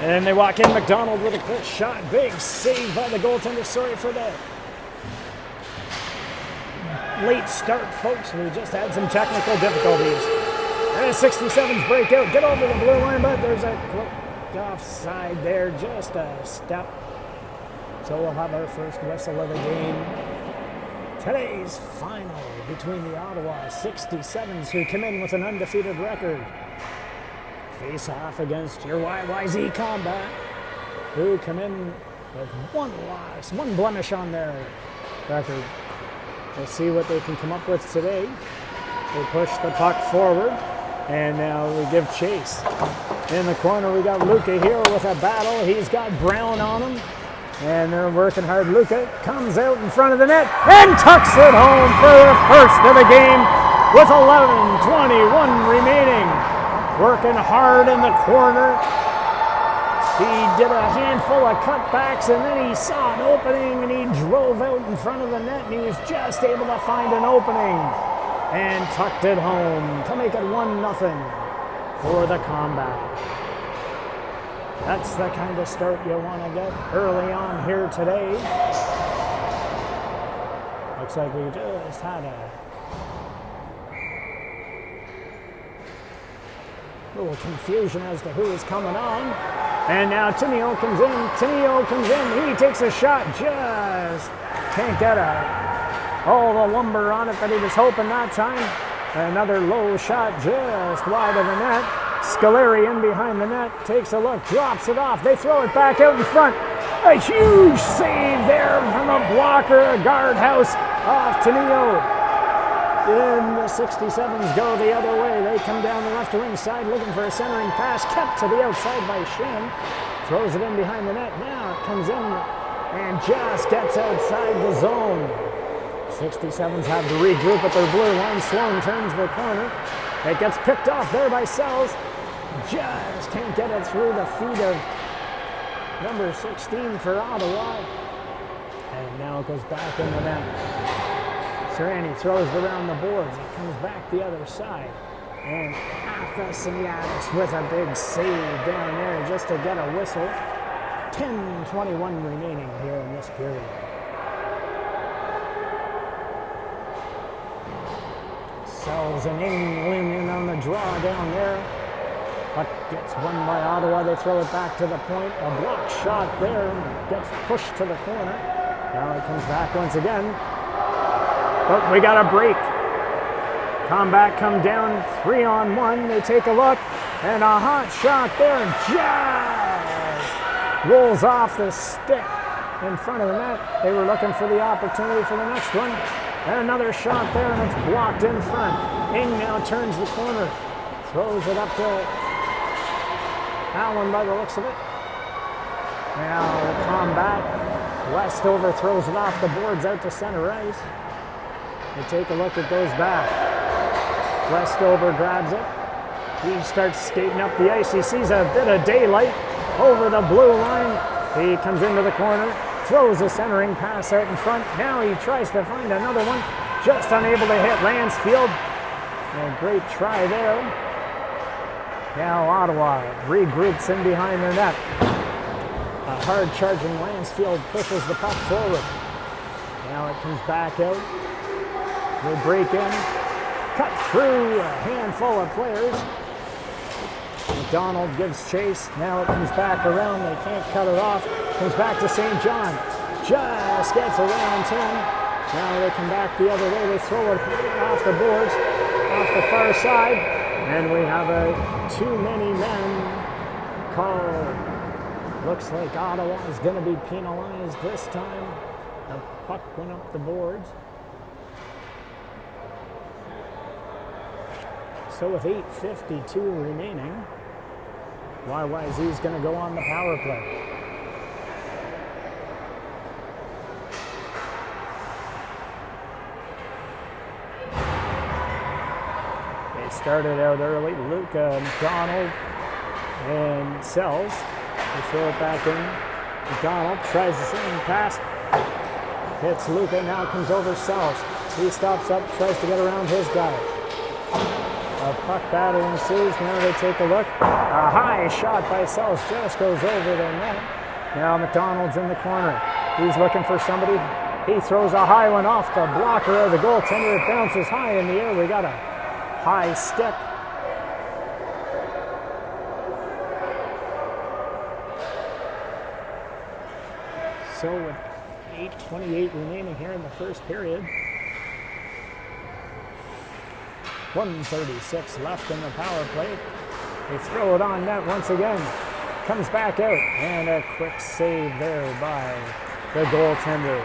And they walk in, McDonald with a quick shot. Big save by the goaltender. Sorry for the late start, folks. We just had some technical difficulties. And 67's breakout. Get over the blue line, but there's a quick offside there. Just a step. So we'll have our first whistle of the game. Today's final between the Ottawa 67's, who come in with an undefeated record, face off against your YYZ Combat, who come in with one loss, one blemish on their record. We'll see what they can come up with today. They push the puck forward, and now we give chase. In the corner, we got Luca here with a battle. He's got Brown on him, and they're working hard. Luca comes out in front of the net and tucks it home for the first of the game with 11:21 remaining. Working hard in the corner. He did a handful of cutbacks, and then he saw an opening, and he drove out in front of the net, and he was just able to find an opening and tucked it home to make it 1-0 for the Combat. That's the kind of start you want to get early on here today. Looks like we just had a little confusion as to who is coming on. And now Tineo comes in. He takes a shot. Just can't get all the lumber on it that he was hoping that time. Another low shot just wide of the net. Scaleri in behind the net. Takes a look. Drops it off. They throw it back out in front. A huge save there from a blocker. A guardhouse off Tineo. Then the 67's go the other way. They come down the left wing side looking for a centering pass. Kept to the outside by Shin. Throws it in behind the net. Now it comes in and just gets outside the zone. 67's have to regroup at their blue line. Sloan turns the corner. It gets picked off there by Sells. Just can't get it through the feet of number 16 for Ottawa. And now it goes back in the net. Serrani throws it around the boards. It comes back the other side. And Athasiniadis with a big save down there just to get a whistle. 10:21 remaining here in this period. Sells and England in on the draw down there. Puck gets won by Ottawa. They throw it back to the point. A block shot there. Gets pushed to the corner. Now it comes back once again. But we got a break. Combat come down 3-on-1. They take a look. And a hot shot there. Just rolls off the stick in front of the net. They were looking for the opportunity for the next one. And another shot there, and it's blocked in front. Ing now turns the corner. Throws it up to Allen by the looks of it. Now the Combat. Westover throws it off the boards out to center ice. They take a look, it goes back. Westover grabs it. He starts skating up the ice. He sees a bit of daylight over the blue line. He comes into the corner, throws a centering pass out in front. Now he tries to find another one. Just unable to hit Lansfield. A great try there. Now Ottawa regroups in behind their net. A hard charging Lansfield pushes the puck forward. Now it comes back out. They break in, cut through a handful of players. McDonald gives chase. Now it comes back around. They can't cut it off. Comes back to St. John. Just gets around him. Now they come back the other way. They throw it off the boards, off the far side. And we have a too many men call. Looks like Ottawa is going to be penalized this time. The puck went up the boards. So with 8:52 remaining, YYZ is going to go on the power play. They started out early. Luca, McDonald, and Sells. They throw it back in. McDonald tries the same pass. Hits Luca, now comes over Sells. He stops up, tries to get around his guy. A puck battle ensues. Now they take a look. A high shot by Sells just goes over the net. Now McDonald's in the corner. He's looking for somebody. He throws a high one off the blocker of the goaltender. It bounces high in the air. We got a high stick. So with 8:28 remaining here in the first period, 1:36 left in the power play. They throw it on net once again. Comes back out, and a quick save there by the goaltender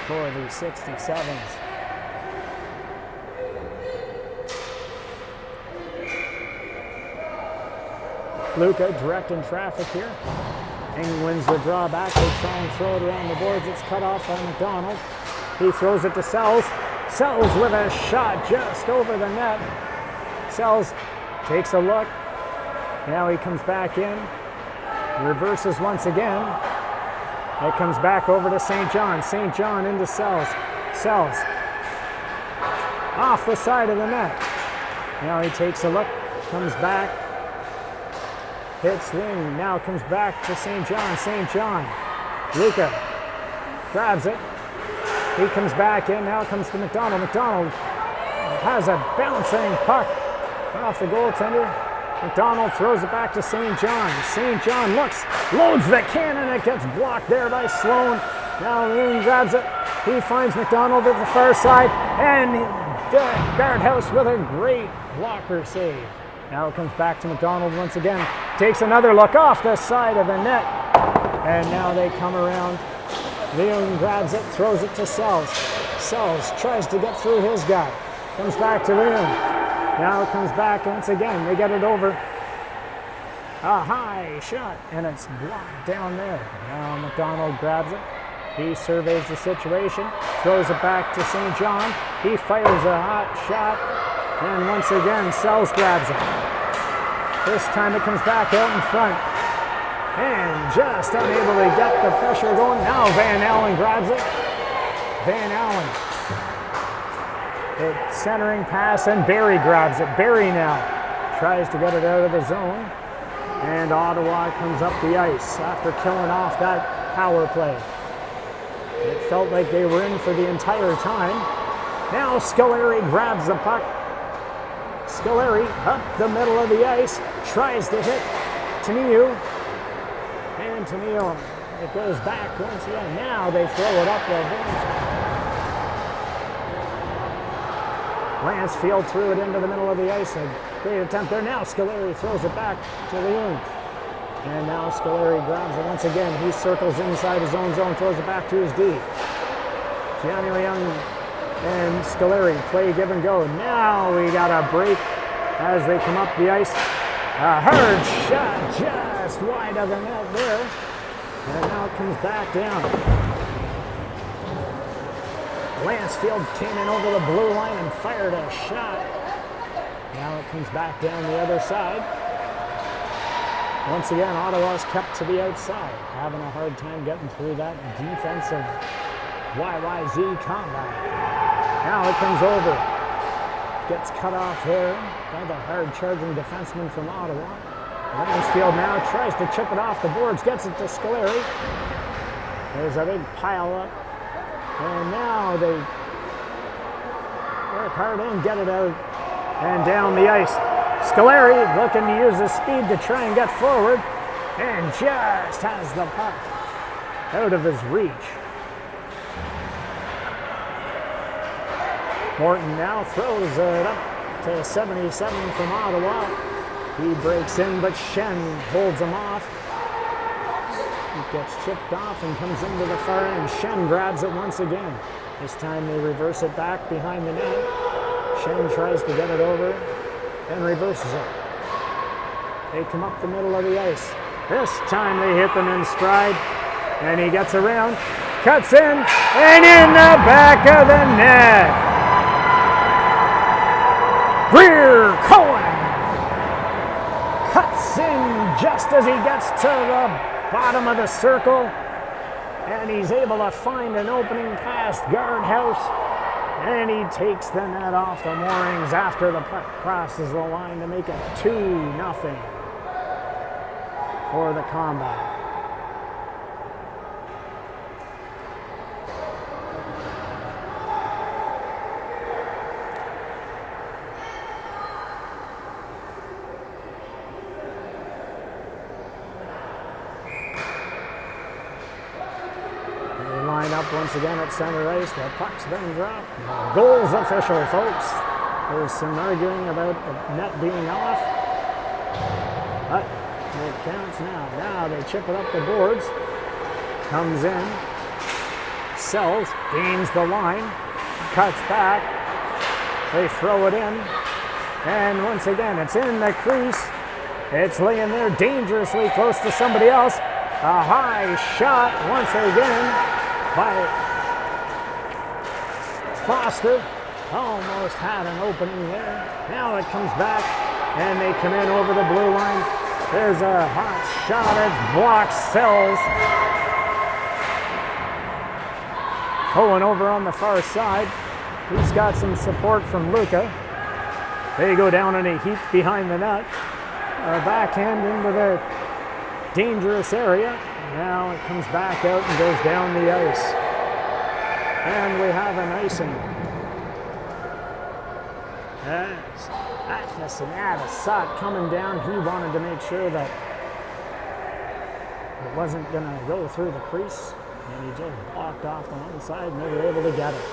for the 67's. Luca directing traffic here. Ing wins the draw back. They try and throw it around the boards. It's cut off by McDonald. He throws it to Sells. Sells with a shot just over the net. Sells takes a look. Now he comes back in. Reverses once again. It comes back over to St. John. St. John into Sells. Sells off the side of the net. Now he takes a look. Comes back. Hits wing. Now comes back to St. John. St. John. Luca grabs it. He comes back in. Now comes to McDonald. McDonald has a bouncing puck off the goaltender. McDonald throws it back to St. John. St. John looks, loads the cannon. It gets blocked there by Sloan. Now Loon grabs it. He finds McDonald at the far side. And Guardhouse with a great blocker save. Now it comes back to McDonald once again. Takes another look off the side of the net. And now they come around. Leon grabs it, throws it to Sells. Sells tries to get through his guy. Comes back to Leon. Now it comes back once again. They get it over. A high shot, and it's blocked down there. Now McDonald grabs it. He surveys the situation, throws it back to St. John. He fires a hot shot, and once again, Sells grabs it. This time it comes back out in front. And just unable to get the pressure going. Now Van Allen grabs it. Van Allen. It's centering pass, and Barry grabs it. Barry now tries to get it out of the zone. And Ottawa comes up the ice after killing off that power play. It felt like they were in for the entire time. Now Scolari grabs the puck. Scolari up the middle of the ice. Tries to hit Taniu. And Taniu, it goes back once again. Now they throw it up the horns. Lansfield threw it into the middle of the ice. A great attempt there. Now Scolari throws it back to Leung. And now Scolari grabs it once again. He circles inside his own zone, throws it back to his D. Gianni Leung and Scolari play give and go. Now we got a break as they come up the ice. A hard shot just wide of the net there. And now it comes back down. Lansfield came in over the blue line and fired a shot. Now it comes back down the other side. Once again, Ottawa's kept to the outside, having a hard time getting through that defensive YYZ Combat. Now it comes over. Gets cut off there by the hard-charging defenseman from Ottawa. Lansfield now tries to chip it off the boards, gets it to Scolari. There's a big pile up. And now they work hard and get it out and down the ice. Scolari looking to use his speed to try and get forward, and just has the puck out of his reach. Morton now throws it up to 77 from Ottawa. He breaks in, but Shen holds him off. It gets chipped off and comes into the far end. Shen grabs it once again. This time they reverse it back behind the net. Shen tries to get it over and reverses it. They come up the middle of the ice. This time they hit them in stride, and he gets around, cuts in, and in the back of the net. Greer Cohen cuts in just as he gets to the bottom of the circle, and he's able to find an opening past Guardhouse, And he takes the net off the moorings after the puck crosses the line to make it 2-0 for the Combat. Up once again at center ice. The puck's been dropped. Goals official, folks. There's some arguing about the net being off, but it counts now. Now they chip it up the boards. Comes in. Sells. Gains the line. Cuts back. They throw it in. And once again, it's in the crease. It's laying there dangerously close to somebody else. A high shot once again by Foster. Almost had an opening there. Now it comes back, and they come in over the blue line. There's a hot shot. It's blocked. Sells. Cohen over on the far side. He's got some support from Luca. They go down in a heap behind the net. A backhand into the dangerous area. Now it comes back out and goes down the ice. And we have an icing. As Atlas saw it coming down, he wanted to make sure that it wasn't going to go through the crease. And he just blocked off the one side and they were able to get it.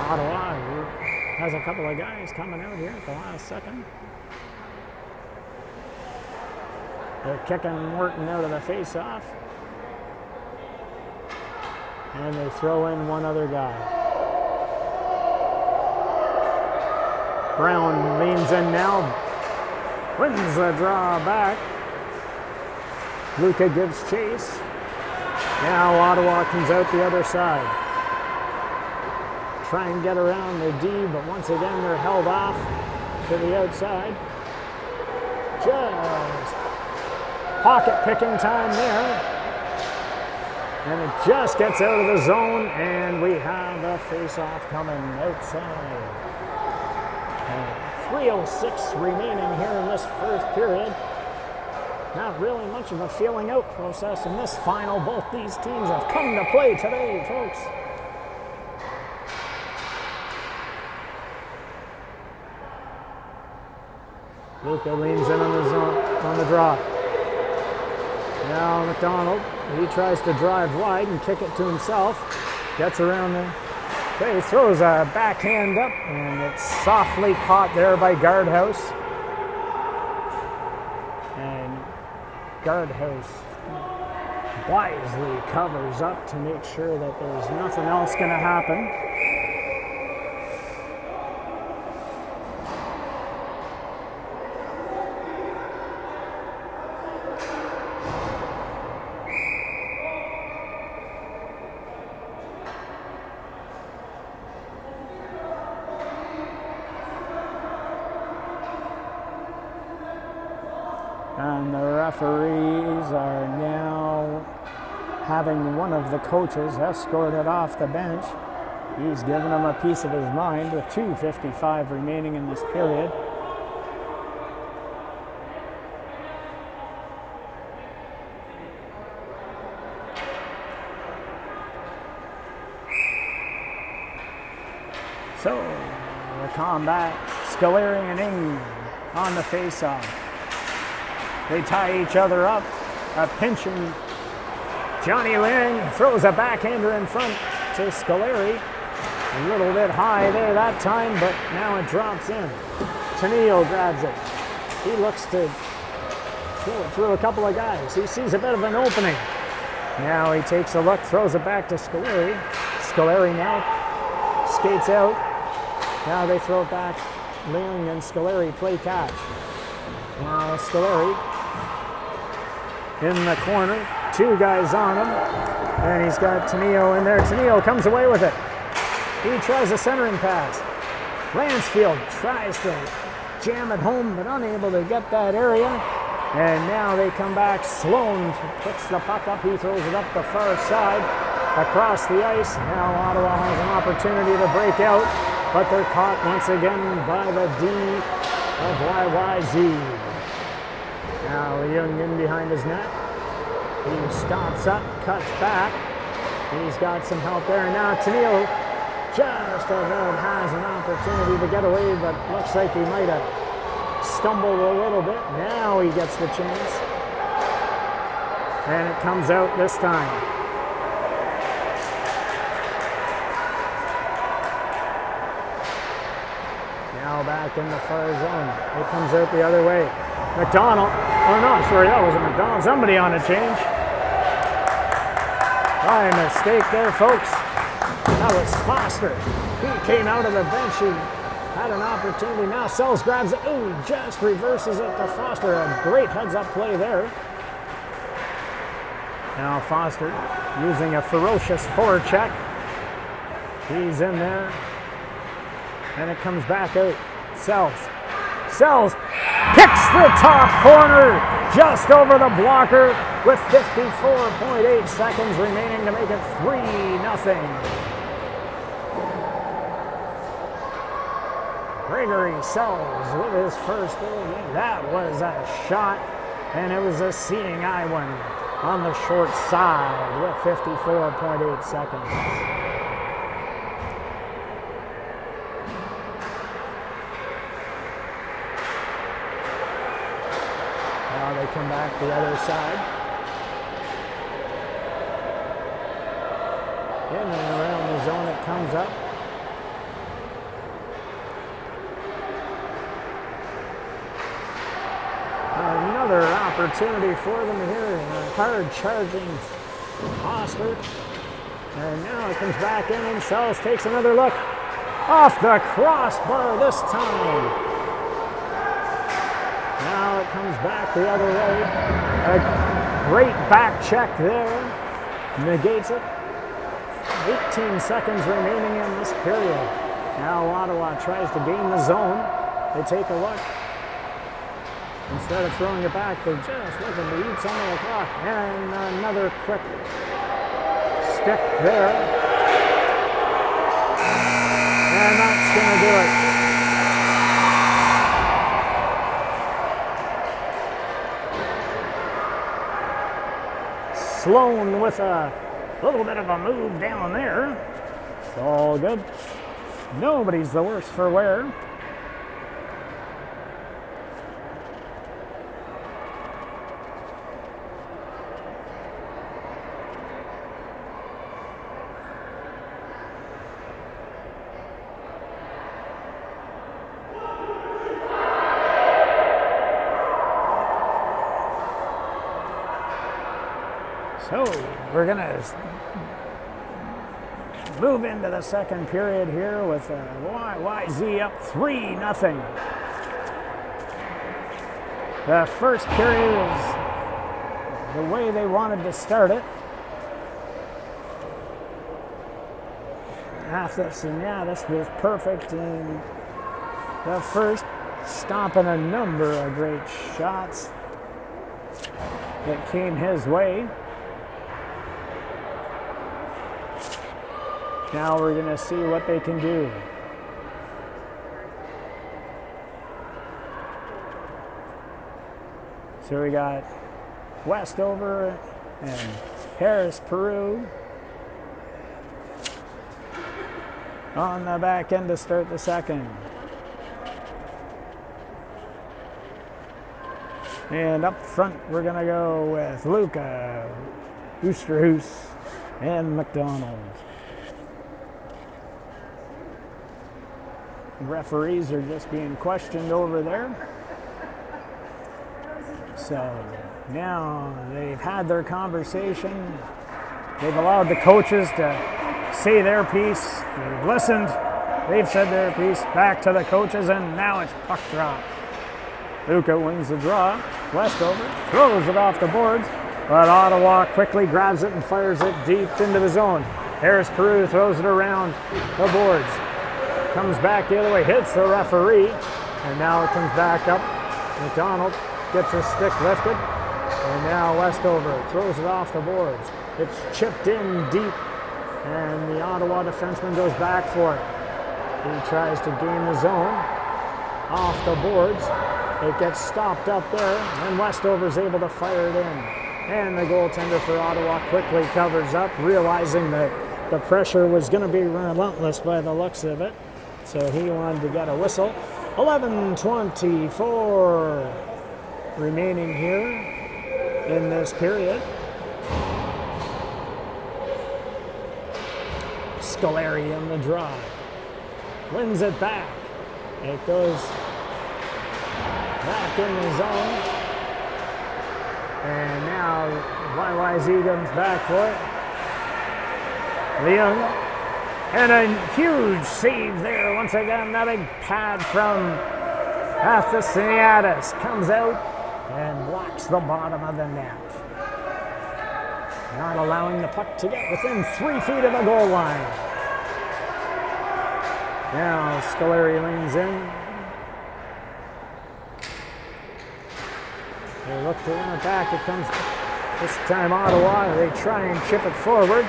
Ottawa has a couple of guys coming out here at the last second. They're kicking Morton out of the face-off. And they throw in one other guy. Brown leans in now. Wins the draw back. Luca gives chase. Now Ottawa comes out the other side. Try and get around the D, but once again they're held off to the outside. Just pocket picking time there. And it just gets out of the zone, and we have a face-off coming outside. And 3:06 remaining here in this first period. Not really much of a feeling out process in this final. Both these teams have come to play today, folks. Luca leans in on the zone, on the drop. Now McDonald, he tries to drive wide and kick it to himself. Gets around there. Okay, throws a backhand up, and it's softly caught there by Guardhouse. And Guardhouse wisely covers up to make sure that there's nothing else going to happen. And the referees are now having one of the coaches escorted off the bench. He's given him a piece of his mind with 2:55 remaining in this period. So, the Combat, Scoleri and Ing on the face-off. They tie each other up, a pinching. Johnny Lang throws a backhander in front to Scoleri. A little bit high there that time, but now it drops in. Tenio grabs it. He looks to throw it through a couple of guys. He sees a bit of an opening. Now he takes a look, throws it back to Scoleri. Scoleri now skates out. Now they throw it back. Lang and Scoleri play catch. Now Scoleri in the corner, two guys on him, and he's got Tenio in there. Tenio comes away with it. He tries a centering pass. Lansfield tries to jam it home, but unable to get that area. And now they come back. Sloan puts the puck up. He throws it up the far side across the ice. Now Ottawa has an opportunity to break out, but they're caught once again by the D of YYZ. Now Young in behind his net. He stops up, cuts back. He's got some help there. Now Tennille just about has an opportunity to get away, but looks like he might have stumbled a little bit. Now he gets the chance. And it comes out this time. Now back in the far zone. It comes out the other way. McDonald. Oh no, sorry, that wasn't McDonald. Somebody on a change. By mistake there, folks. That was Foster. He came out of the bench. He had an opportunity. Now Sells grabs it. Ooh, just reverses it to Foster. A great heads-up play there. Now Foster using a ferocious forecheck. He's in there. And it comes back out. Sells kicks the top corner just over the blocker with 54.8 seconds remaining to make it 3-0. Gregory Sells with his first goal. That was a shot, and it was a seeing eye one on the short side with 54.8 seconds. Now they come back the other side. In and around the zone it comes up. Another opportunity for them here. A hard charging Foster. And now it comes back in and Sells takes another look. Off the crossbar this time. Now it comes back the other way. A great back check there. Negates it. 18 seconds remaining in this period. Now Ottawa tries to gain the zone. They take a look. Instead of throwing it back, they're just looking to eat some of the clock. And another quick stick there. And that's going to do it. Sloan with a little bit of a move down there. It's all good. Nobody's the worse for wear. So we're going to move into the second period here with YYZ up 3-0. The first period is the way they wanted to start it. Half this, and yeah, this was perfect. And the first, stopping a number of great shots that came his way. Now we're going to see what they can do. So we got Westover and Harris Peru on the back end to start the second. And up front we're going to go with Luca, Oosterhuis, and McDonald. Referees are just being questioned over there. So now they've had their conversation. They've allowed the coaches to say their piece. They've listened. They've said their piece. Back to the coaches, and now it's puck drop. Luca wins the draw. Westover throws it off the boards, but Ottawa quickly grabs it and fires it deep into the zone. Harris Peru throws it around the boards. Comes back the other way, hits the referee, and now it comes back up. McDonald gets his stick lifted. And now Westover throws it off the boards. It's chipped in deep, and the Ottawa defenseman goes back for it. He tries to gain the zone off the boards. It gets stopped up there, and Westover's able to fire it in. And the goaltender for Ottawa quickly covers up, realizing that the pressure was going to be relentless by the looks of it. So he wanted to get a whistle. 11:24 remaining here in this period. Scoleri in the draw. Wins it back. It goes back in the zone. And now YYZ comes back for it. Leung. And a huge save there. Once again, that big pad from Athasiniadis comes out and blocks the bottom of the net. Not allowing the puck to get within 3 feet of the goal line. Now Scoleri leans in. They look to win it back. It comes this time Ottawa. They try and chip it forward.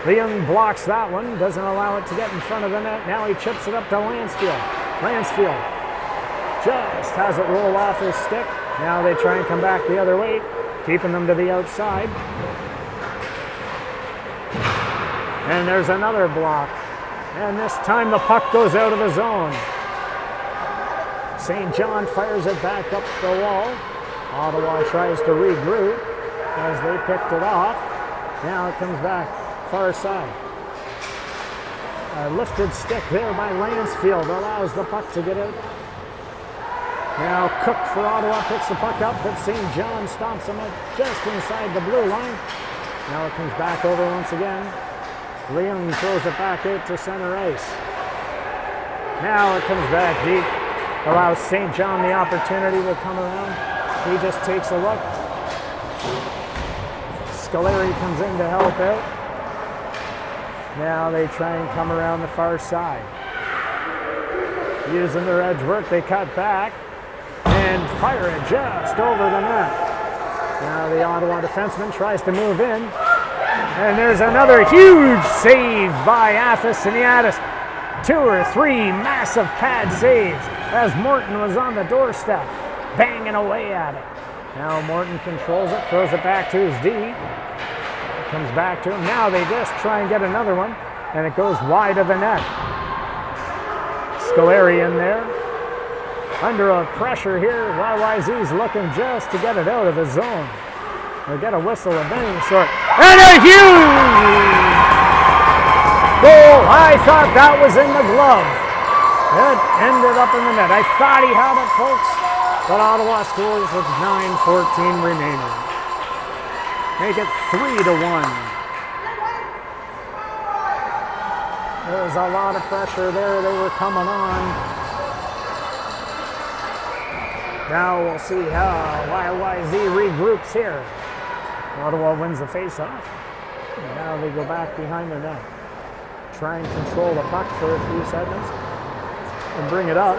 Leung blocks that one, doesn't allow it to get in front of the net. Now he chips it up to Lansfield. Lansfield just has it roll off his stick. Now they try and come back the other way, keeping them to the outside. And there's another block. And this time the puck goes out of the zone. St. John fires it back up the wall. Ottawa tries to regroup as they picked it off. Now it comes back far side. A lifted stick there by Lansfield allows the puck to get out. Now Cook for Ottawa picks the puck up, but St. John stops him just inside the blue line. Now it comes back over once again. Leung throws it back out to center ice. Now it comes back deep. Allows St. John the opportunity to come around. He just takes a look. Scoleri comes in to help out. Now they try and come around the far side. Using their edge work, they cut back and fire it just over the net. Now the Ottawa defenseman tries to move in. And there's another huge save by Athasiniadis. 2 or 3 massive pad saves as Morton was on the doorstep, banging away at it. Now Morton controls it, throws it back to his D. Comes back to him. Now they just try and get another one, and it goes wide of the net. Scoleri in there. Under a pressure here, YYZ's looking just to get it out of the zone. Or get a whistle of any sort. And a huge goal! I thought that was in the glove. It ended up in the net. I thought he had it, folks. But Ottawa scores with 9:14 remaining. Make it 3-1. There was a lot of pressure there. They were coming on. Now we'll see how YYZ regroups here. Ottawa wins the face-off. Now they go back behind the net. Try and control the puck for a few seconds and bring it up.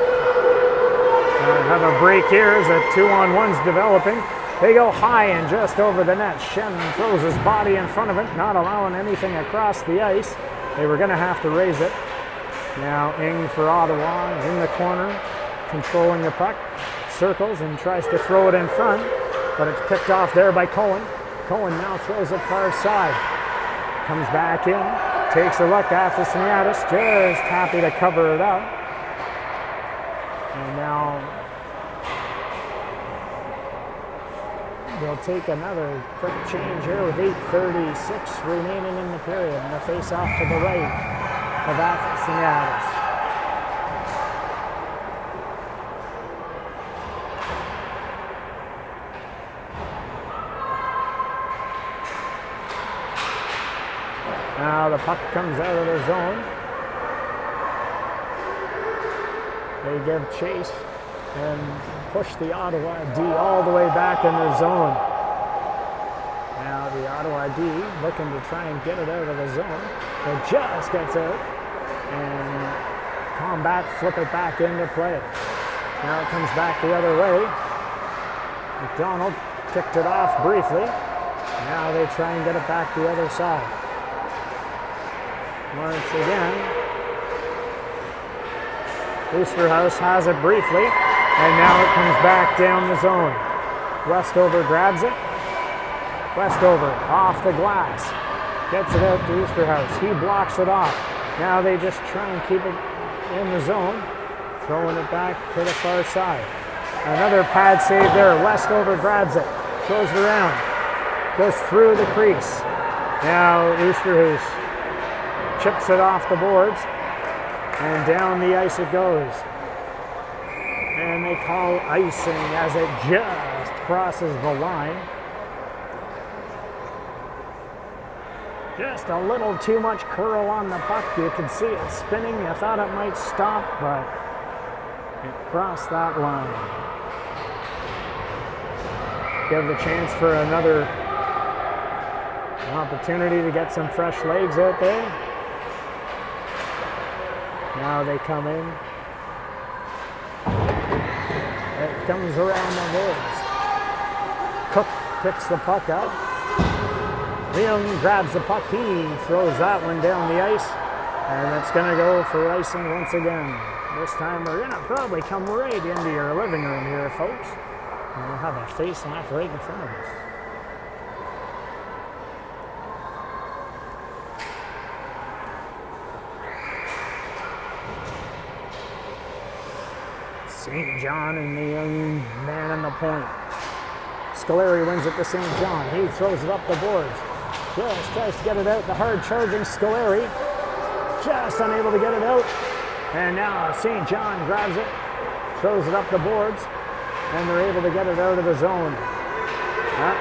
Have a break here as a 2-on-1's developing. They go high and just over the net. Shen throws his body in front of it, not allowing anything across the ice. They were going to have to raise it. Now Ing for Ottawa in the corner, controlling the puck. Circles and tries to throw it in front, but it's picked off there by Cohen. Cohen now throws it far side. Comes back in, takes a look at Athasiniadis, just happy to cover it up. And now they'll take another quick change here with 8:36 remaining in the period. And the face-off to the right of Athasiniadis. Now the puck comes out of the zone. They give chase and push the Ottawa D all the way back in the zone. Now the Ottawa D looking to try and get it out of the zone. It just gets out, and Combat flip it back into play. Now it comes back the other way. McDonald kicked it off briefly. Now they try and get it back the other side. Once again, Oosterhuis has it briefly, and now it comes back down the zone. Westover grabs it. Westover off the glass. Gets it out to Oosterhuis. He blocks it off. Now they just try and keep it in the zone. Throwing it back to the far side. Another pad save there. Westover grabs it. Throws it around. Goes through the crease. Now Oosterhuis chips it off the boards. And down the ice it goes. And they call icing as it just crosses the line. Just a little too much curl on the puck. You can see it spinning. You thought it might stop, but it crossed that line. Give the chance for another opportunity to get some fresh legs out there. Now they come in. It comes around the boards. Cook picks the puck up. Liam grabs the puck. He throws that one down the ice. And it's going to go for icing once again. This time we're going to probably come right into your living room here, folks. And we'll have a face-off right in front of us. St. John and the young man in the point. Scoleri wins it to St. John. He throws it up the boards. Just tries to get it out. The hard-charging Scoleri. Just unable to get it out. And now St. John grabs it. Throws it up the boards. And they're able to get it out of the zone.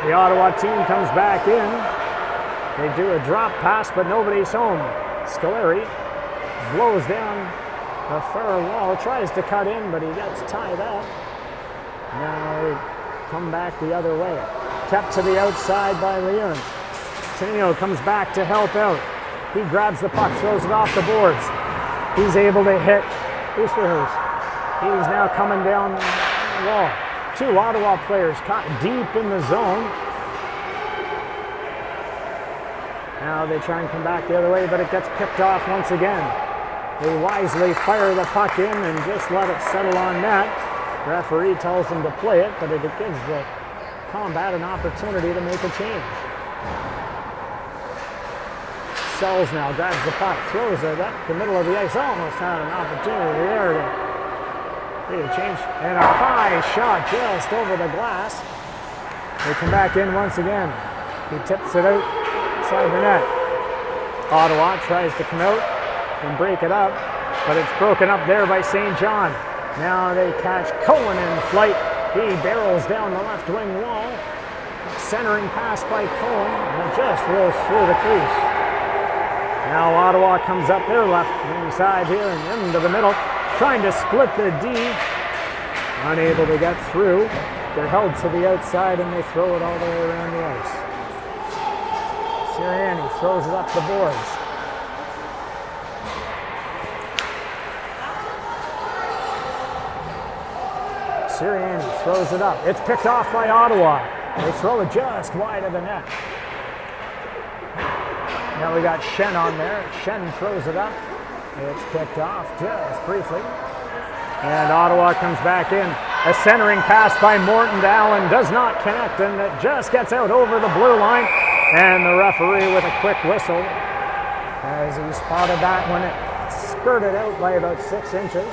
The Ottawa team comes back in. They do a drop pass, but nobody's home. Scoleri blows down the far wall, tries to cut in, but he gets tied up. Now they come back the other way. Kept to the outside by Leon. Tenio comes back to help out. He grabs the puck, throws it off the boards. He's able to hit Oosterhuis. He's now coming down the wall. Two Ottawa players caught deep in the zone. Now they try and come back the other way, but it gets picked off once again. They wisely fire the puck in and just let it settle on net. Referee tells them to play it, but it gives the Combat an opportunity to make a change. Sells now, grabs the puck, throws it up the middle of the ice. Almost had an opportunity there to make a change. And a high shot just over the glass. They come back in once again. He tips it outside the net. Ottawa tries to come out and break it up, but it's broken up there by St. John. Now they catch Cohen in flight. He barrels down the left wing wall. Centering pass by Cohen, and it just rolls through the crease. Now Ottawa comes up their left wing side here and into the middle, trying to split the D. Unable to get through. They're held to the outside and they throw it all the way around the ice. Sirianni throws it up the boards. Sirianni throws it up. It's picked off by Ottawa. They throw it just wide of the net. Now we got Shen on there. Shen throws it up. It's picked off just briefly. And Ottawa comes back in. A centering pass by Morton to Allen does not connect, and it just gets out over the blue line. And the referee with a quick whistle as he spotted that when it skirted out by about 6 inches.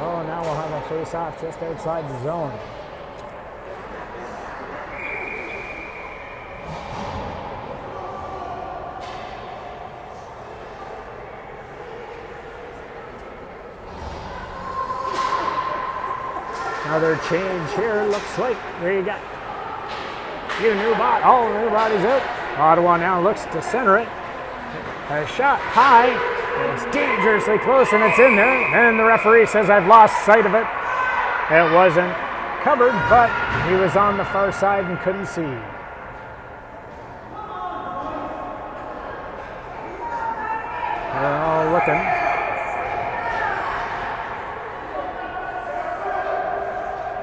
Oh, now we'll have a face-off just outside the zone. Another change here, looks like we got a few new bodies, all new bodies out. Ottawa now looks to center it. A shot high, it's dangerously close and it's in there. And the referee says, I've lost sight of it. It wasn't covered, but he was on the far side and couldn't see. They're all looking.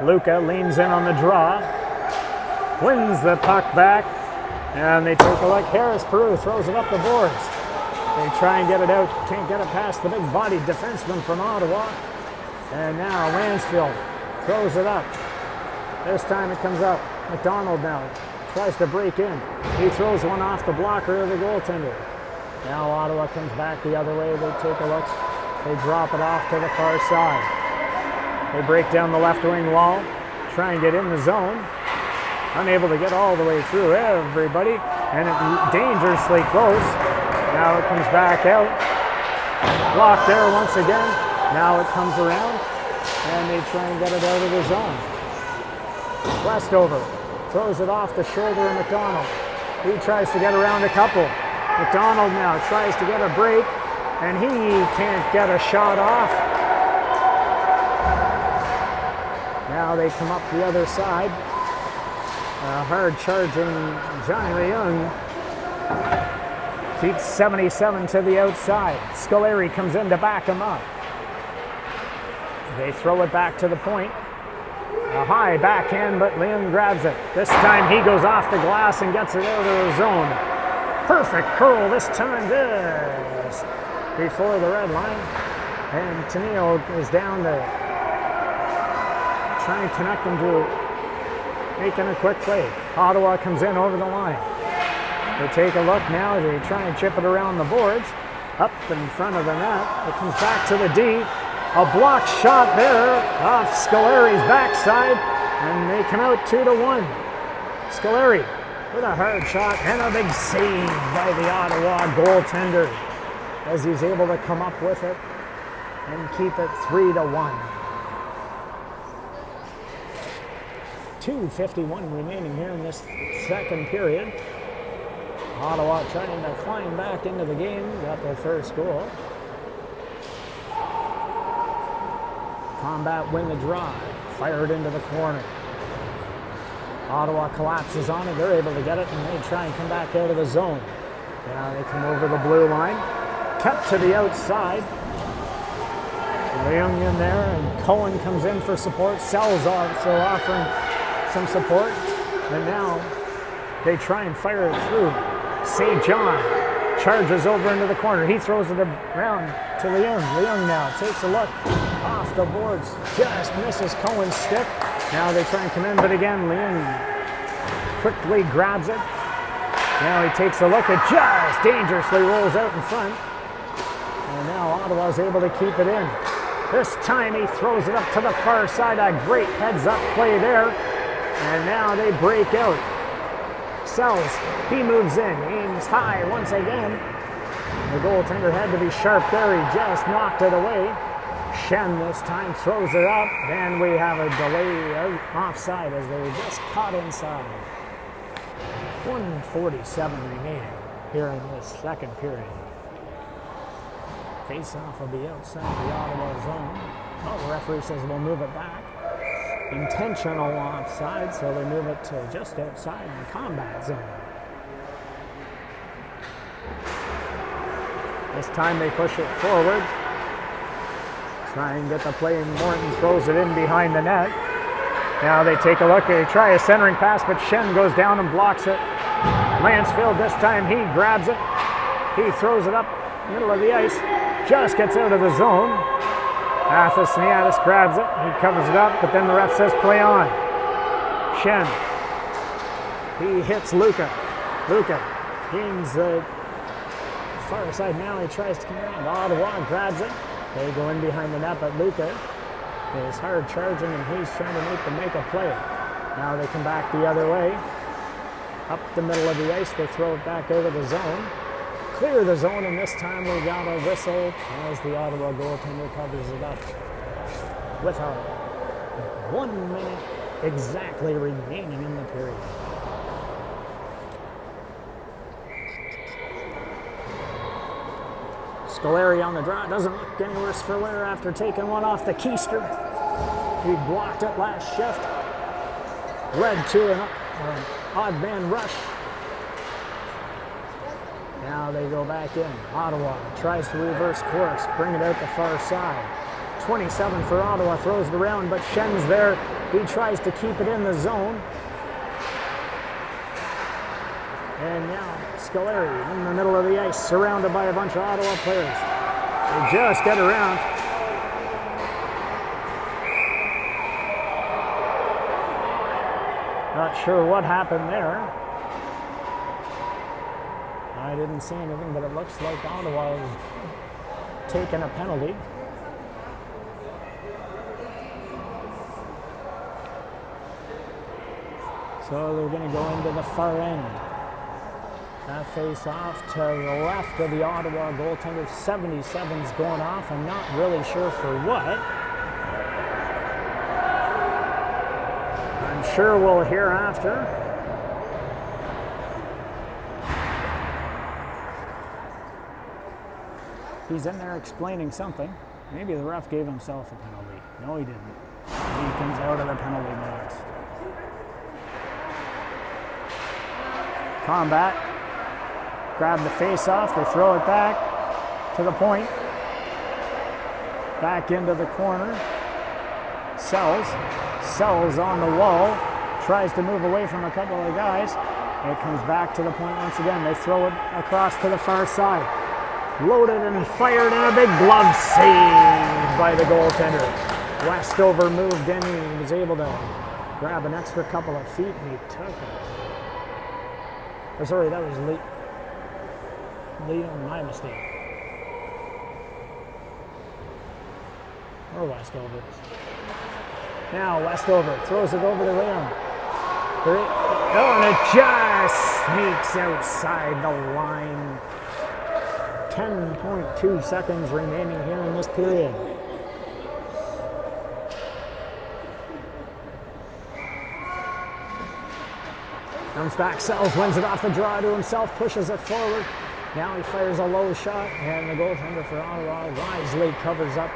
Luca leans in on the draw. wins the puck back, and they take a look. Harris Peru throws it up the boards. They try and get it out, can't get it past the big-bodied defenseman from Ottawa. And now Mansfield throws it up. This time it comes up. McDonald now tries to break in. He throws one off the blocker of the goaltender. Now Ottawa comes back the other way. They take a look. They drop it off to the far side. They break down the left wing wall, try and get in the zone. Unable to get all the way through everybody, and it dangerously close. Now it comes back out. Blocked there once again. Now it comes around, and they try and get it out of the zone. Westover throws it off the shoulder of McDonald. He tries to get around a couple. McDonald now tries to get a break, and he can't get a shot off. Now they come up the other side. Hard charging Johnny Leung keeps 77 to the outside. Scoleri comes in to back him up. They throw it back to the point. A high backhand, but Leung grabs it. This time he goes off the glass and gets it out of the zone. Perfect curl this time, just before the red line. And Tennille is down to try and connect them to making a quick play. Ottawa comes in over the line. They take a look now. They try and chip it around the boards. Up in front of the net. It comes back to the D. A block shot there off Scolari's backside. And they come out 2-1. Scoleri with a hard shot and a big save by the Ottawa goaltender as he's able to come up with it and keep it 3-1. 2:51 remaining here in this second period. Ottawa trying to climb back into the game, got their first goal. Combat win the drive, fired into the corner. Ottawa collapses on it, they're able to get it, and they try and come back out of the zone. Now they come over the blue line, kept to the outside. Leung in there, and Cohen comes in for support. Sells also offering some support, and now they try and fire it through. St. John charges over into the corner. He throws it around to Leung. Leung now takes a look off the boards, just misses Cohen's stick. Now they try and come in, but again, Leung quickly grabs it. Now he takes a look, it just dangerously rolls out in front. And now Ottawa's able to keep it in. This time he throws it up to the far side. A great heads-up play there. And now they break out. Sells, he moves in, aims high once again. The goaltender had to be sharp there, he just knocked it away. Shen this time throws it up, and we have a delay offside as they were just caught inside. 1:47 remaining here in this second period. Face-off will be outside the Ottawa zone. Oh, the referee says we'll move it back. Intentional offside, so they move it to just outside the combat zone. This time they push it forward. Try and get the play, and Morton throws it in behind the net. Now they take a look, they try a centering pass, but Shen goes down and blocks it. Mansfield this time, he grabs it. He throws it up middle of the ice, just gets out of the zone. Athasniadis grabs it, he covers it up, but then the ref says play on. Shen, he hits Luca. Luca gains the far side now, he tries to come around. Ottawa grabs it, they go in behind the net, but Luca is hard charging and he's trying to make a play. Now they come back the other way. Up the middle of the ice, they throw it back out of the zone. Clear the zone, and this time we got a whistle as the Ottawa goaltender covers it up. With 1 minute exactly remaining in the period. Scoleri on the draw. Doesn't look any worse for wear after taking one off the keister. He blocked it last shift. Led to an odd man rush. Now they go back in. Ottawa tries to reverse course, bring it out the far side. 27 for Ottawa, throws it around, but Shen's there. He tries to keep it in the zone. And now Scolari in the middle of the ice, surrounded by a bunch of Ottawa players. They just get around. Not sure what happened there. I didn't see anything, but it looks like Ottawa is taking a penalty. So they're going to go into the far end. That face off to the left of the Ottawa goaltender. 67's going off. I'm not really sure for what. I'm sure we'll hear after. He's in there explaining something. Maybe the ref gave himself a penalty. No, he didn't. He comes out of the penalty box. Combat. Grab the face off. They throw it back to the point. Back into the corner. Sells on the wall. Tries to move away from a couple of guys. It comes back to the point once again. They throw it across to the far side. Loaded and fired, and a big glove save by the goaltender. Westover moved in. He was able to grab an extra couple of feet, and he took it. Or sorry, that was Leon, my mistake. Or Westover. Now Westover throws it over to Leon. Oh, and it just sneaks outside the line. 10.2 seconds remaining here in this period. Comes back, Sells, wins it off the draw to himself, pushes it forward. Now he fires a low shot, and the goaltender for Ottawa wisely covers up.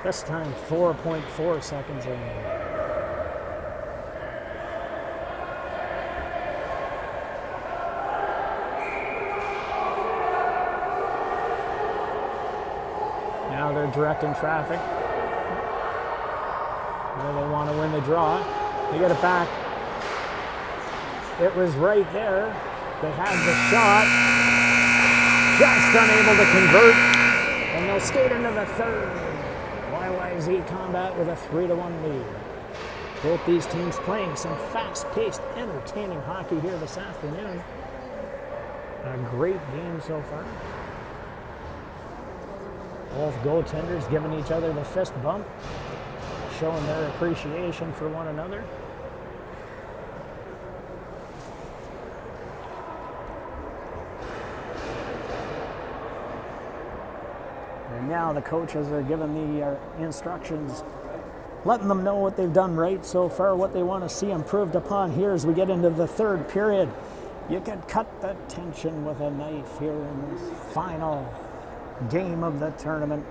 This time 4.4 seconds remaining. Now they're directing traffic. Where they want to win the draw. They get it back. It was right there. They had the shot. Just unable to convert. And they'll skate into the third. YYZ Combat with a 3-1 lead. Both these teams playing some fast-paced, entertaining hockey here this afternoon. A great game so far. Both goaltenders giving each other the fist bump, showing their appreciation for one another. And now the coaches are giving the instructions, letting them know what they've done right so far, what they want to see improved upon here as we get into the third period. You can cut the tension with a knife here in this final game of the tournament.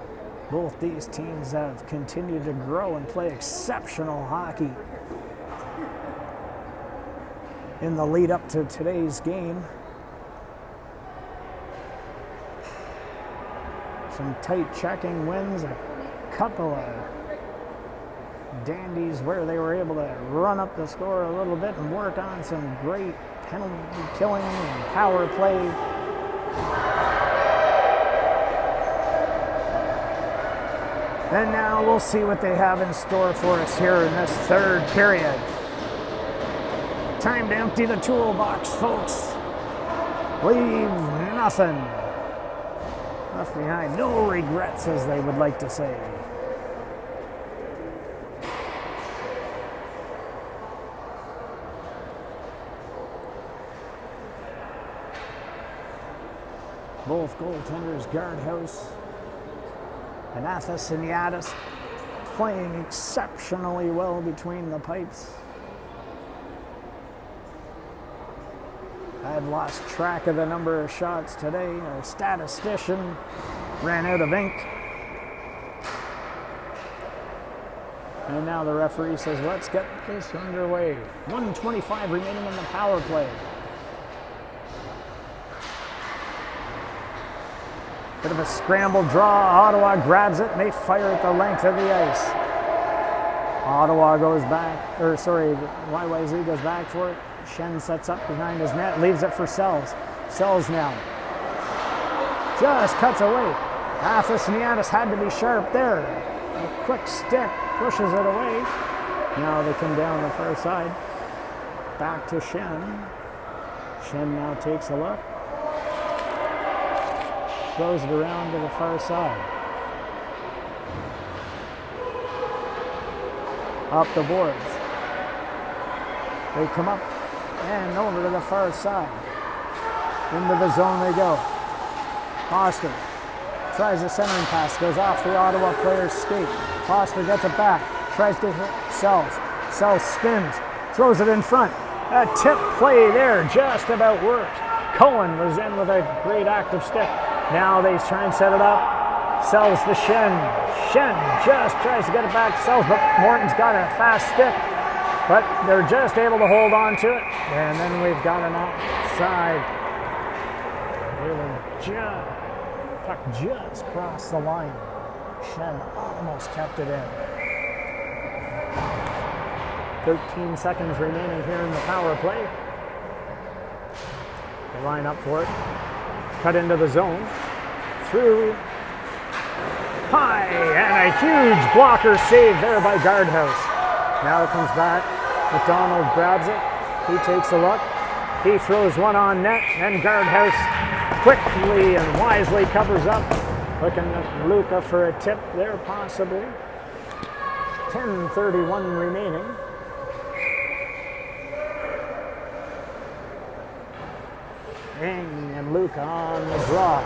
Both these teams have continued to grow and play exceptional hockey in the lead up to today's game. Some tight checking wins, a couple of dandies where they were able to run up the score a little bit and work on some great penalty killing and power play. And now we'll see what they have in store for us here in this third period. Time to empty the toolbox, folks. Leave nothing left behind. No regrets, as they would like to say. Both goaltenders, Guardhouse and Athasiniadis, playing exceptionally well between the pipes. I've lost track of the number of shots today. Our statistician ran out of ink. And now the referee says, let's get this underway. 1:25 remaining in the power play. Bit of a scramble draw. Ottawa grabs it and they fire at the length of the ice. Ottawa goes back, YYZ goes back for it. Shen sets up behind his net, leaves it for Sells. Sells now. Just cuts away. Athasiniadis had to be sharp there. A quick stick pushes it away. Now they come down the far side. Back to Shen. Shen now takes a look. Throws it around to the far side. Up the boards. They come up and over to the far side. Into the zone they go. Foster tries a centering pass, goes off the Ottawa player's skate. Foster gets it back, tries to hit Sells. Sells spins, throws it in front. A tip play there just about worked. Cohen was in with a great active stick. Now they try and set it up. Sells to Shen. Shen just tries to get it back to Sells, but Morton's got a fast stick. But they're just able to hold on to it. And then we've got an outside. Puck just crossed the line. Shen almost kept it in. 13 seconds remaining here in the power play. They line up for it. Cut into the zone. Through. High. And a huge blocker save there by Guardhouse. Now it comes back. McDonald grabs it. He takes a look. He throws one on net. And Guardhouse quickly and wisely covers up. Looking at Luca for a tip there possibly. 10:31 remaining. Ing and Luca on the draw.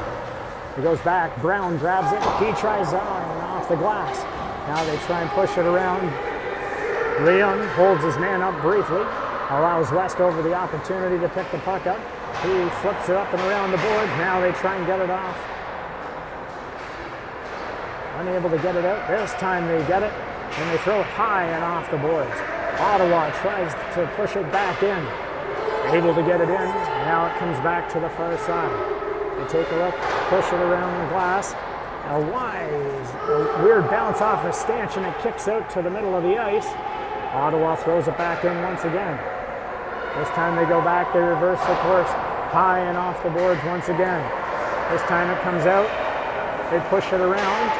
He goes back. Brown grabs it. He tries on and off the glass. Now they try and push it around. Leon holds his man up briefly. Allows Westover the opportunity to pick the puck up. He flips it up and around the boards. Now they try and get it off. Unable to get it out. This time they get it. And they throw it high and off the boards. Ottawa tries to push it back in. Able to get it in. Now it comes back to the far side. They take a look, push it around the glass. A weird bounce off a stanch, and it kicks out to the middle of the ice. Ottawa throws it back in once again. This time they go back, they reverse the course, high and off the boards once again. This time it comes out, they push it around,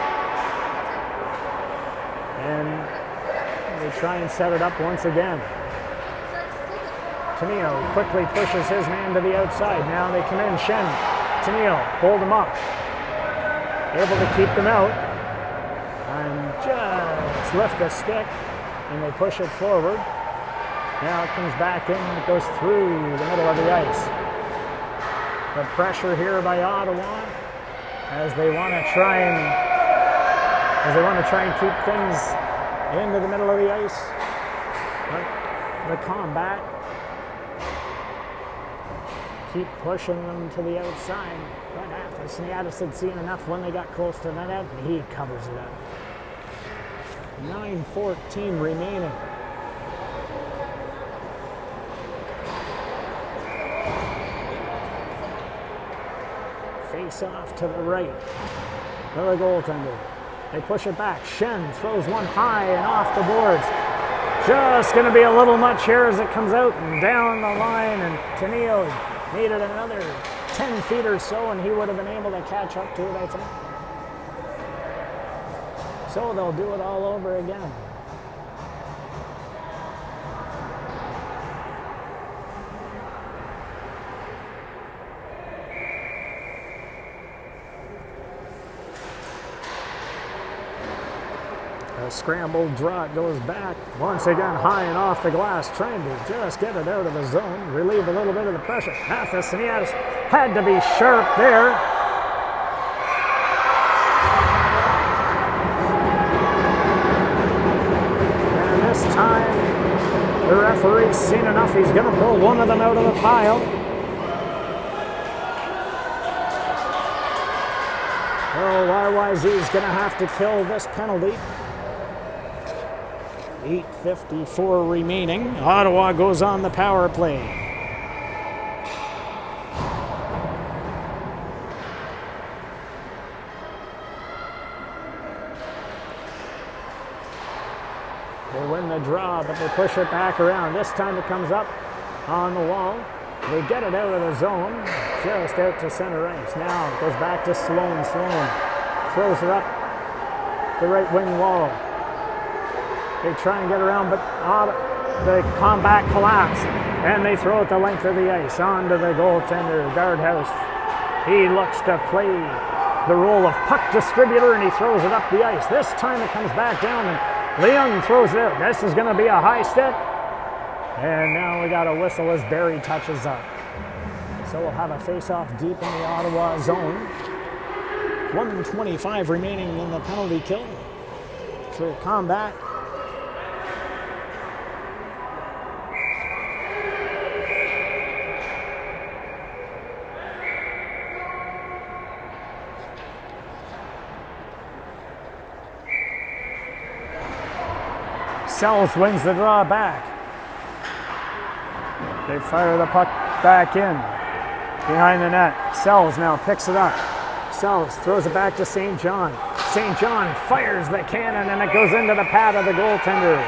and they try and set it up once again. Tenio quickly pushes his man to the outside. Now they come in. Shen, Tenio, hold them up. Able to keep them out. And just lift the stick, and they push it forward. Now it comes back in, and it goes through the middle of the ice. The pressure here by Ottawa as they want to try and keep things into the middle of the ice. But the Combat keep pushing them to the outside. But Athasiniadis had seen enough when they got close to the net, and he covers it up. 9:14 remaining. Face off to the right. Another goaltender. They push it back. Shen throws one high and off the boards. Just going to be a little much here as it comes out and down the line, and Tenio needed another 10 feet or so, and he would have been able to catch up to it, I think. So they'll do it all over again. A scrambled draw, it goes back. Once again, high and off the glass, trying to just get it out of the zone, relieve a little bit of the pressure. Athasiniadis had to be sharp there. And this time, the referee's seen enough. He's going to pull one of them out of the pile. Oh, YYZ is going to have to kill this penalty. 8:54 remaining. Ottawa goes on the power play. They win the draw, but they push it back around. This time it comes up. on the wall. They get it out of the zone, just out to center ice. Now it goes back to Sloan. Sloan throws it up the right wing wall. They try and get around, but the Combat collapse, and they throw it the length of the ice onto the goaltender, Guardhouse. He looks to play the role of puck distributor, and he throws it up the ice. This time it comes back down, and Leung throws it out. This is going to be a high stick. And now we got a whistle as Barrie touches up. So we'll have a face-off deep in the Ottawa zone. 1:25 remaining in the penalty kill for Combat. Sells wins the draw back. They fire the puck back in behind the net. Sells now picks it up. Sells throws it back to St. John. St. John fires the cannon, and it goes into the pad of the goaltender.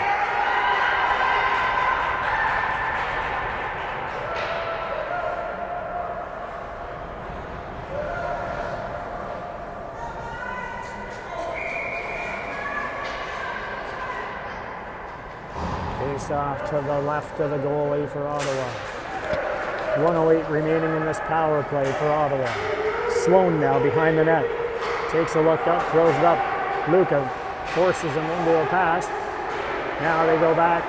Face off to the left of the goalie for Ottawa. 1:08 remaining in this power play for Ottawa. Sloan now behind the net. Takes a look up, throws it up. Luca forces him into a pass. Now they go back.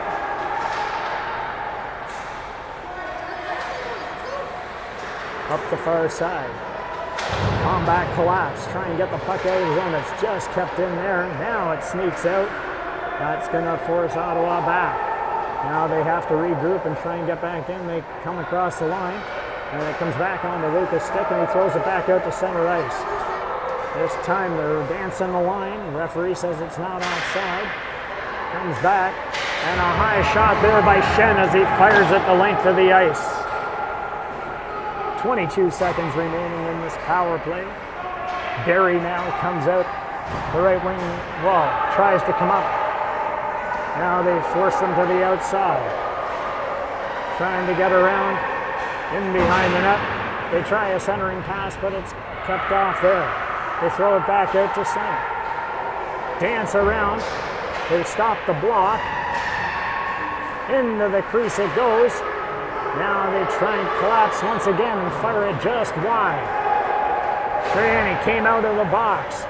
Up the far side. Combat collapse. Try and get the puck out of the zone. It's just kept in there. Now it sneaks out. That's going to force Ottawa back. Now they have to regroup and try and get back in. They come across the line, and it comes back onto Luca's stick, and he throws it back out to center ice. This time they're dancing the line. The referee says it's not offside. Comes back, and a high shot there by Shen as he fires it the length of the ice. 22 seconds remaining in this power play. Barrie now comes out the right wing wall, tries to come up. Now they force them to the outside. Trying to get around in behind the net. They try a centering pass, but it's kept off there. They throw it back out to center. Dance around. They stop the block. Into the crease it goes. Now they try and collapse once again and fire it just wide. Triani came out of the box.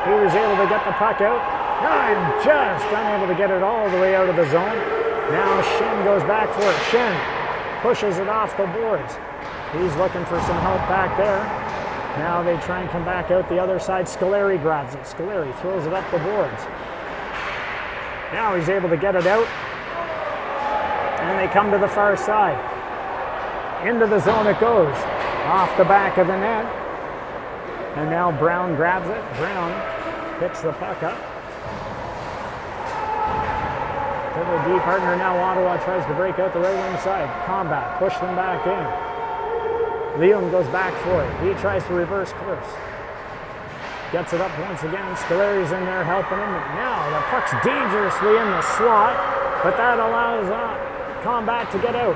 He was able to get the puck out. And just unable to get it all the way out of the zone. Now Shen goes back for it. Shen pushes it off the boards. He's looking for some help back there. Now they try and come back out the other side. Scoleri grabs it. Scoleri throws it up the boards. Now he's able to get it out. And they come to the far side. Into the zone it goes. Off the back of the net. And now Brown grabs it. Brown picks the puck up. To the D partner now, Ottawa tries to break out the right wing side. Combat, push them back in. Leung goes back for it. He tries to reverse course. Gets it up once again. Scolari's in there helping him. And now the puck's dangerously in the slot, but that allows Combat to get out.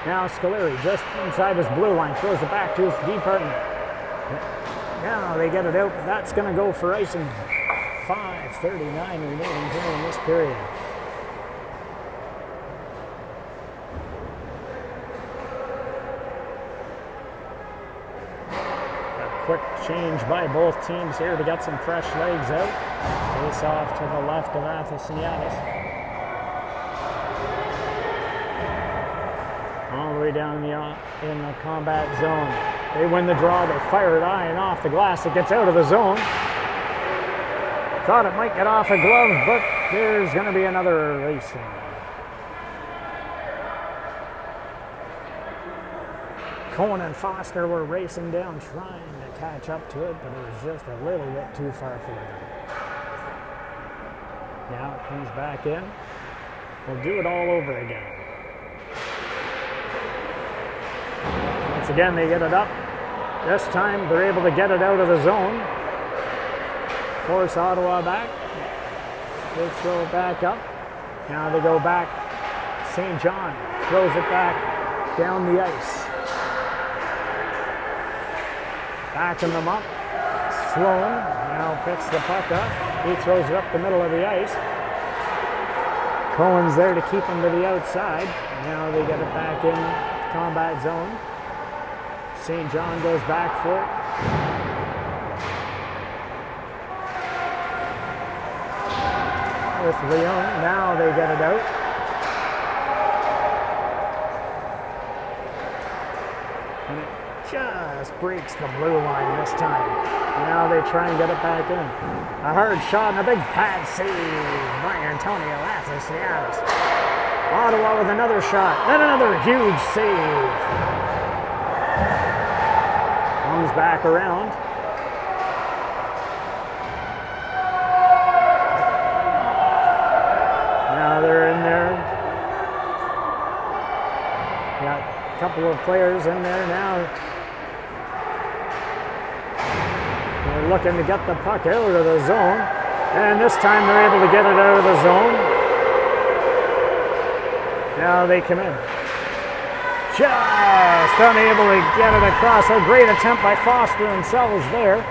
Now Scoleri just inside his blue line, throws it back to his D partner. Now they get it out, but that's going to go for icing. 5:39 remaining here in this period. A quick change by both teams here to get some fresh legs out. Face off to the left of Athasianis. All the way down in the Combat zone. They win the draw, they fire it high and off the glass. It gets out of the zone. Thought it might get off a glove, but there's going to be another racing. Cohen and Foster were racing down, trying to catch up to it, but it was just a little bit too far for them. Now it comes back in. We'll do it all over again. Once again, they get it up. This time, they're able to get it out of the zone. Force Ottawa back. They throw it back up. Now they go back St. John throws it back down the ice. Backing them up. Sloan now picks the puck up. He throws it up the middle of the ice. Cohen's there to keep him to the outside. Now they get it back in combat zone. St. John goes back for it. With Leon, now they get it out. And it just breaks the blue line this time. Now they try and get it back in. A hard shot and a big pad save by Antonio Athasiadis. Ottawa with another shot and another huge save. Comes back around. Now they're in there. Got a couple of players in there now. They're looking to get the puck out of the zone. And this time they're able to get it out of the zone. Now they come in. Just unable to get it across. A great attempt by Foster and Sells there.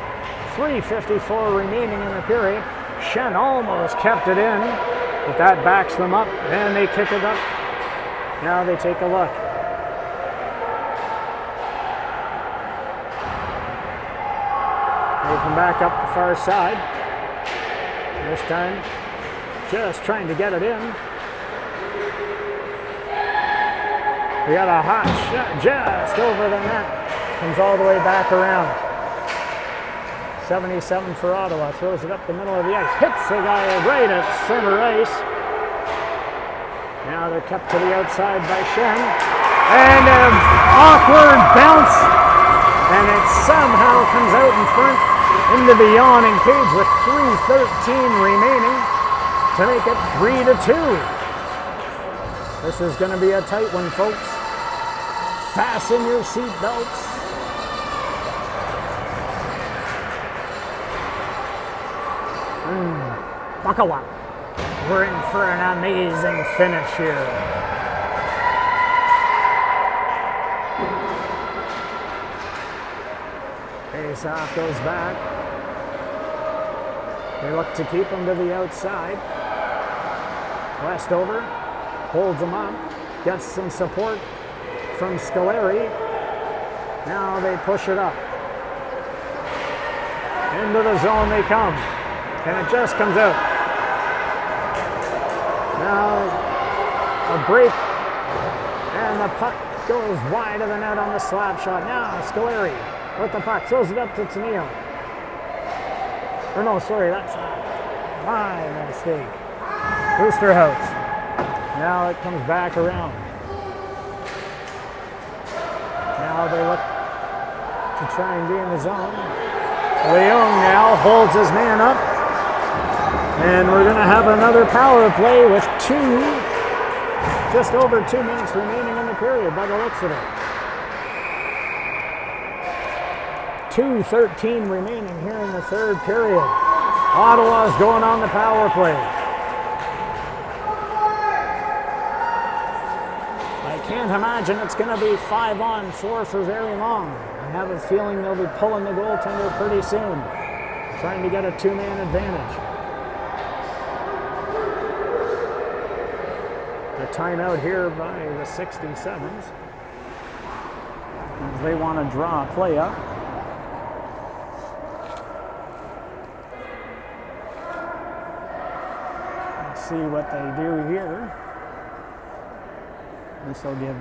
3:54 remaining in the period. Shen almost kept it in, but that backs them up, and they kick it up. Now they take a look. They come back up the far side. This time, just trying to get it in. We got a hot shot just over the net. Comes all the way back around. 77 for Ottawa. Throws it up the middle of the ice. Hits the guy right at center ice. Now they're kept to the outside by Shen. And an awkward bounce. And it somehow comes out in front into the yawning cage with 3:13 remaining to make it 3-2. This is going to be a tight one, folks. Fasten your seat belts. Buckle up. We're in for an amazing finish here. Face-off goes back. They look to keep him to the outside. Westover holds him up. Gets some support from Scoleri. Now they push it up. Into the zone they come. And it just comes out. Now a break. And the puck goes wide of the net on the slap shot. Now Scoleri with the puck. Throws it up to Tenille. Or no, sorry, that's my mistake. Oosterhout. Now it comes back around. Now they look to try and be in the zone. Leung now holds his man up. And we're going to have another power play with just over 2 minutes remaining in the period by the looks of it. 2:13 remaining here in the third period. Ottawa's going on the power play. I can't imagine it's going to be 5-on-4 for very long. I have a feeling they'll be pulling the goaltender pretty soon, trying to get a two-man advantage. The timeout here by the 67's as they want to draw a play up. Let's see what they do here. This will give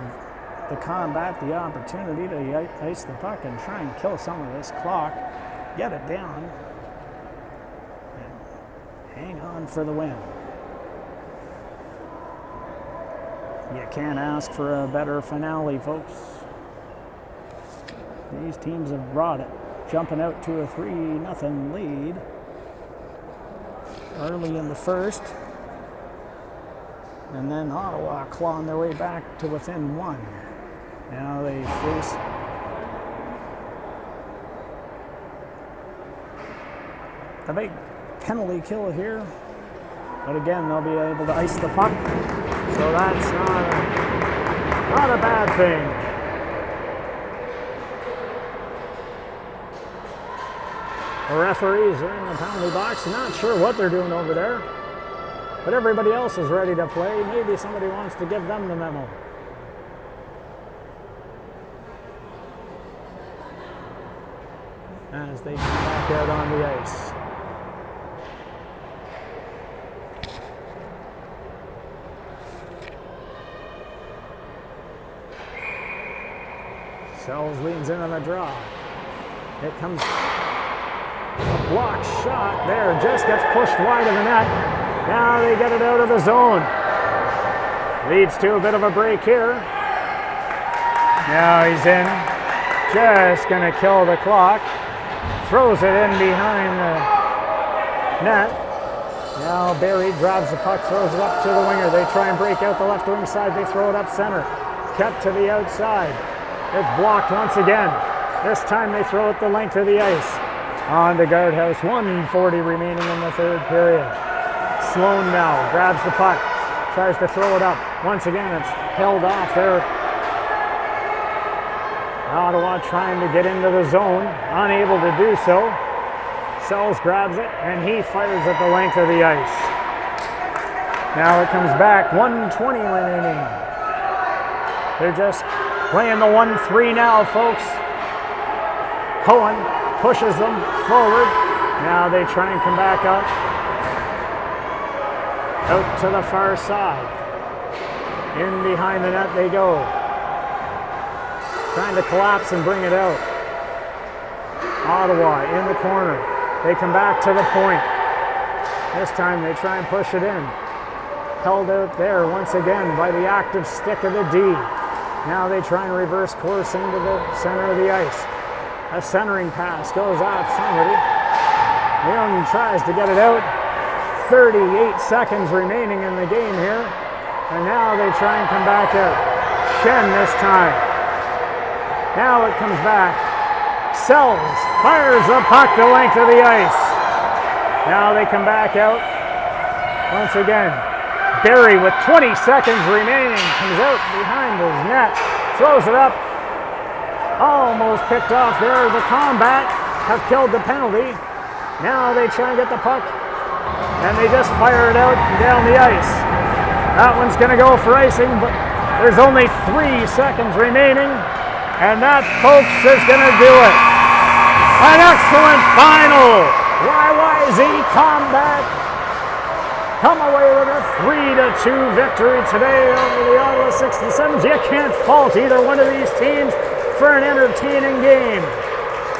the Combat the opportunity to ice the puck and try and kill some of this clock, get it down, and hang on for the win. You can't ask for a better finale, folks. These teams have brought it, jumping out to a 3-0 lead early in the first. And then Ottawa clawing their way back to within one. Now they face the big penalty kill here. But again, they'll be able to ice the puck. So that's not a bad thing. The referees are in the penalty box. Not sure what they're doing over there. But everybody else is ready to play. Maybe somebody wants to give them the memo. As they come back out on the ice. Sells leans in on the draw. It comes a block shot there. Just gets pushed wide of the net. Now they get it out of the zone. Leads to a bit of a break here. Now he's in. Just going to kill the clock. Throws it in behind the net. Now Barry grabs the puck, throws it up to the winger. They try and break out the left wing side. They throw it up center. Kept to the outside. It's blocked once again. This time they throw it the length of the ice. On to guardhouse. 1:40 remaining in the third period. Sloan now grabs the puck. Tries to throw it up. Once again, it's held off there. Ottawa trying to get into the zone, unable to do so. Sells grabs it, and he fires at the length of the ice. Now it comes back, 1:20 remaining. They're just playing the 1-3 now, folks. Cohen pushes them forward. Now they try and come back up. Out to the far side. In behind the net they go. Trying to collapse and bring it out. Ottawa in the corner. They come back to the point. This time they try and push it in. Held out there once again by the active stick of the D. Now they try and reverse course into the center of the ice. A centering pass goes off somebody. Young tries to get it out. 38 seconds remaining in the game here. And now they try and come back out. Shen this time. Now it comes back. Sells, fires the puck the length of the ice. Now they come back out. Once again, Barry with 20 seconds remaining comes out behind his net. Throws it up. Almost picked off there. The Combat have killed the penalty. Now they try and get the puck. And they just fire it out and down the ice. That one's going to go for icing, but there's only 3 seconds remaining. And that, folks, is going to do it. An excellent final. YYZ Combat come away with a 3-2 victory today over the Ottawa 67's. You can't fault either one of these teams for an entertaining game.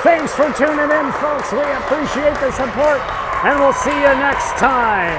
Thanks for tuning in, folks. We appreciate the support, and we'll see you next time.